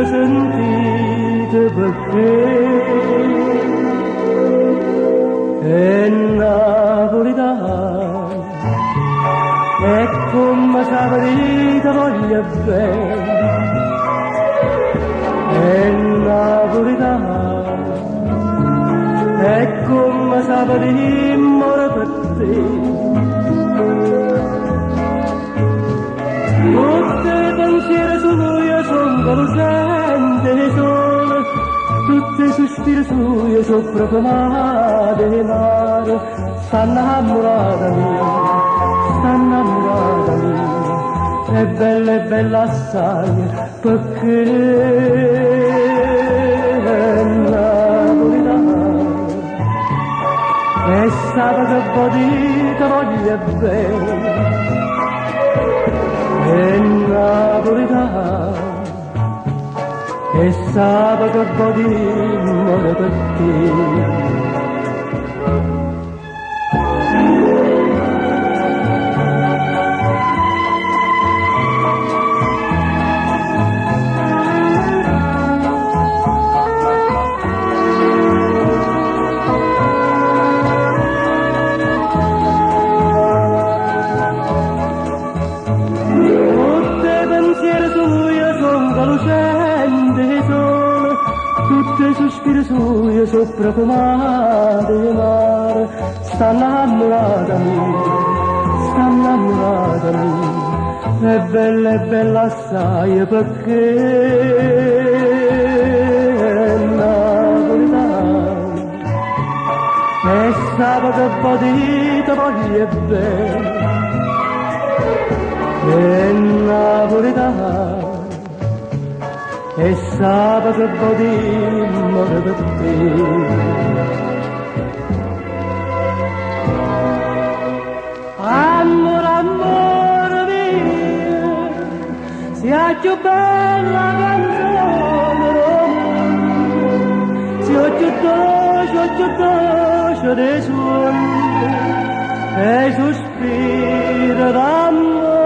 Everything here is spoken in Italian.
Sentite perché è napolitana e come saprete voglia bene è napolitana e come saprete muore per te. Tutte pensieri suoi sono conoscenti sole, tutti i sospiri suoi sono profumati di mare. Sta innamorata mia, è bella assai, perché è napolitana e sa che potete voglia bene. È napolitana e sa che potete muore per te. Tutti i sospiri suoi sono profumati di mare. Sta innamorata mia, è bella assai, perché è napolitana e sa che potete voglia bene. È napolitana e sa che potete muore per te. Amore mio, sia più bella canzone romana, sia più dolce dei suoni e sospiro d'amore.